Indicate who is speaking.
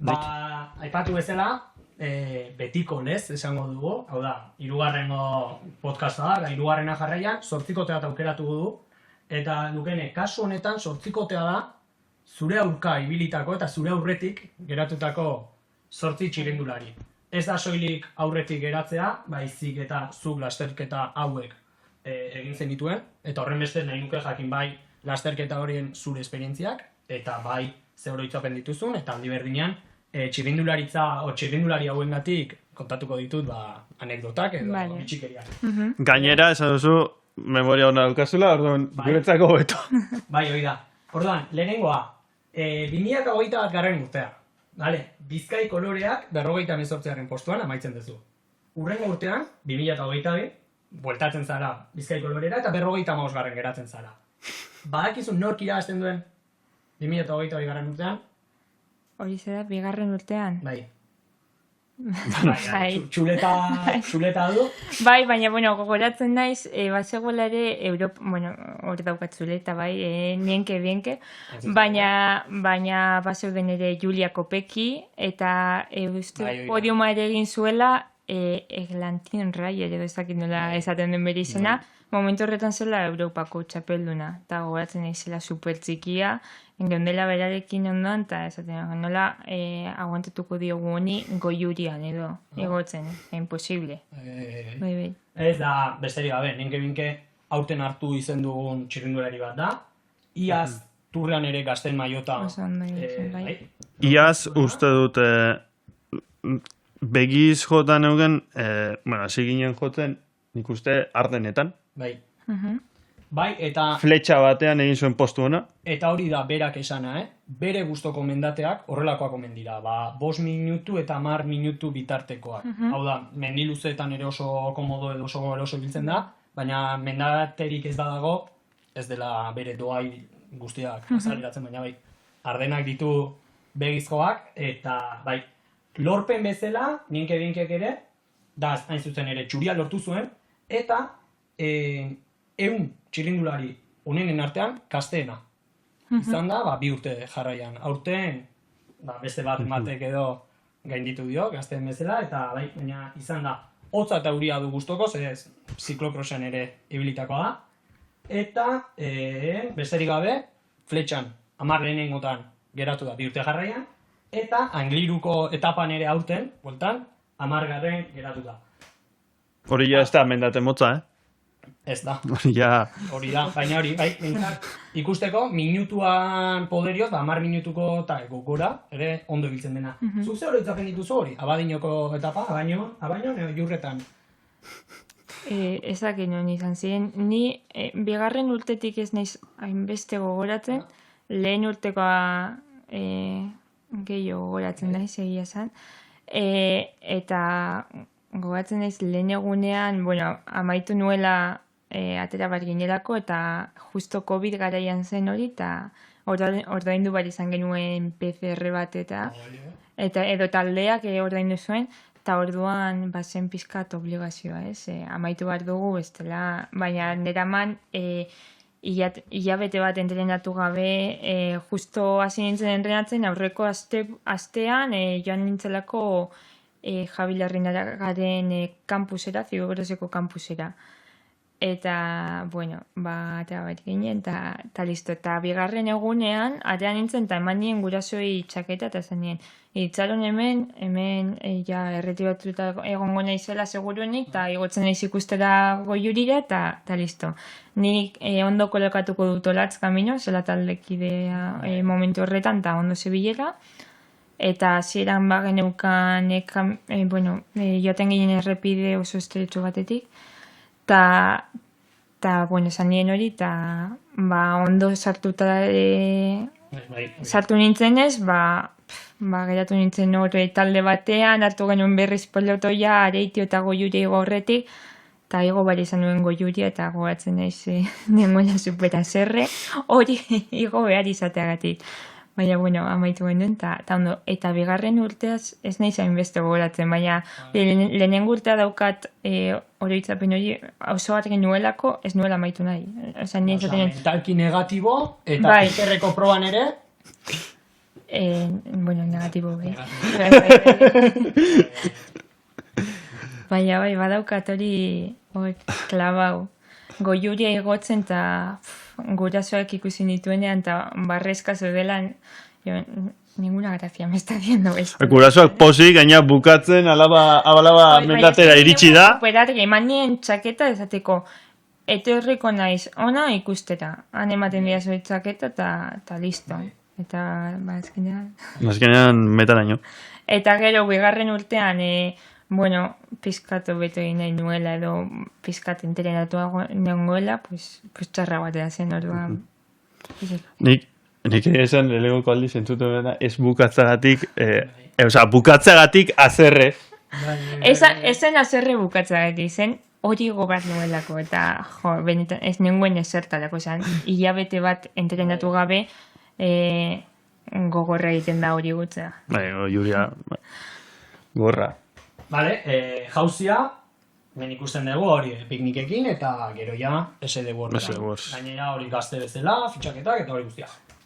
Speaker 1: Aipatu bezala, betiko lez, esango dugu, hau da, 3. podcasta da, 3. jarraian, 8kotea aukeratu du, eta Lukene, kasu honetan 8kotea da, zure aurka ibilitako eta zure aurretik geratutako 8 txirrindulari. Ez da soilik aurretik geratzea, baizik eta zuk lasterketa hauek egin zenituen, eta horren beste nahi nuke jakin bai lasterketa horien zure esperientziak, eta bai ze oroitzapen dituzun, eta aldi berdinean txirrindulari hauengatik kontatuko ditut anekdotak edo bitxikeriak.
Speaker 2: Gainera, esan duzu, memoria hona dukazula, orduan, guretzako beto.
Speaker 1: Bai, hori da. Orduan, lehenengoa, 2021 urtea. Bizkai koloreak 58. postuan amaitzen duzu. Hurrengo urtean, 2022, bueltatzen zara Bizkai kolorera eta 55. geratzen zara. Badakizu nork irabazten duen 2022. urtean?
Speaker 3: Hori zera, 2. urtean?
Speaker 1: Bai. Txuleta du?
Speaker 3: Bai, baina, gogoratzen naiz, bazegoela ere, hor daukat zuleta, bai, nienke, baina bazeuden ere Julia Kopeki, eta podiuma ere egin zuela, Eglantin Rai, ere ezakit nola esaten den bere izena, momentu horretan zela Europako txapelduna, eta gogoratzen naizela super txikia, geundela berarekin ondoan, eta esaten nola aguantatuko diogu honi goiurian edo, egotzen, imposible.
Speaker 1: Ez da, besterik gabe, ninke aurten hartu izen dugun txirrindulari bat da, iaz turrean ere gazten maiota.
Speaker 2: Iaz uste dut begiz jotan eugen, hasi ginen jotzen, nik uste Ardenetan.
Speaker 1: Bai, eta...
Speaker 2: Fletxa batean egin zuen postu hona.
Speaker 1: Eta hori da berak esana, bere gustoko mendateak horrelakoak omen dira. 5 minutu eta 10 minutu bitartekoak. Hau da, mendiluzeetan ere oso komodo edo oso eroso biltzen da, baina mendaterik ez dago, ez dela bere doai guztiak azaleratzen, baina bai, Ardenak ditu begizkoak, eta bai, lorpen bezala, ninke ere, da hain zuzen ere txuria lortu zuen, eta 100 txirrindulari onenen artean kasteena. Izan da, 2 urte jarraian. Aurten, beste bat matek edo gainditu dio, gazteen bezala, eta baina izan da, hotza eta euria du guztoko, ez ziklokrosean ere ibilitakoa da. Eta, besterik gabe, fletxan, 10 lehenengotan geratu da 2 urte jarraian, eta Angliruko etapan ere aurten, bueltan, 10 geratu da.
Speaker 2: Hori ja ez da mendate motza,
Speaker 1: Ez da.
Speaker 2: Hori da,
Speaker 1: baina hori, ikusteko, minutuan poderioz, 10 minutuko eta gora, ere ondo biltzen dena. Zuk ze oroitzapen dituzu hori? Abadinoko etapa, abaino, jurretan?
Speaker 3: Ezak non izan ziren, ni 2. urtetik ez naiz hainbeste gogoratzen, lehen urtekoa gehiago gogoratzen naiz, egia esan, eta gogoratzen naiz lehen egunean, amaitu nuela atera bat ginerako, eta justo COVID garaian zen hori, eta ordaindu bat izan genuen PCR bat, eta edo taldeak ordaindu zuen, eta orduan zen pizkat obligazioa, amaitu bat dugu, bestela, baina neraman hilabete bat entrenatu gabe, justo hasi nintzen entrenatzen, aurreko astean joan nintzelako Javi Larrinagaren kampusera, Fibogroseko kampusera. Eta, atera bat ginen, eta listo. Eta 2. egunean, atera nintzen, eta eman nien gurasoi txaketa, eta zen nien, itxaron hemen erretibatuta egongo naizela seguruenik, eta igotzen naiz ikustera goiurira, eta listo. Nik ondo kolokatuko dut olatz kamino, zela taldekidea momentu horretan, eta ondo zebilela. Eta hasieran geneukan, joaten ginen errepide oso estretxo batetik. Eta, esan nien hori, eta ondo sartu nintzenez, geratu nintzen hori talde batean, hartu genuen berriz pelotoia, areitio eta goiuri igo horretik, eta igo bari izan nuen goiuria, eta gogatzen naiz nengoela supera zerre, hori igo behar izateagatik. Baina, amaitu genuen, eta ondo, eta 2. urteaz ez nahi zain beste gogoratzen, baina lehenengo urtea daukat oroitzapen hori oso argi nuelako, ez nuela amaitu nahi.
Speaker 1: Mentalki negatibo, eta PCR-ko proban ere,
Speaker 3: Bueno, negatibo behi. Baina, bai, badaukat hori klabau. Goiuria igotzen eta gurasoak ikusi nituenean eta barrezka zeudelan, ninguna gracia me está haciendo esto.
Speaker 2: Gurasoak posi, gaina bukatzen, abalaba mendatera iritsi da.
Speaker 3: Eman nien txaketa ezateko, etorriko naiz ona ikustera. Han ematen dira zuen txaketa eta listo. Eta,
Speaker 2: azkenean metaraino.
Speaker 3: Eta gero, bigarren urtean, bueno, pizkatu beto egin nahi nuela edo pizkat entrenatuago nengoela, pues txarra batea zen orduan.
Speaker 2: Nik esan lehenko aldiz entzuten dena, ez bukatzagatik, bukatzagatik azerre.
Speaker 3: Ezen azerre bukatzagatik, zen hori gobat nuelako, eta benetan ez nengoen ezertalako zen. Hilabete bat entrenatu gabe, gogorra egiten da hori gutzea.
Speaker 2: Julia, gorra.
Speaker 1: Vale, jauzia, ben ikusten dugu hori piknikekin eta gero ja SD Wars. Gainera hori gazte bezala, fitxaketak eta hori guztia.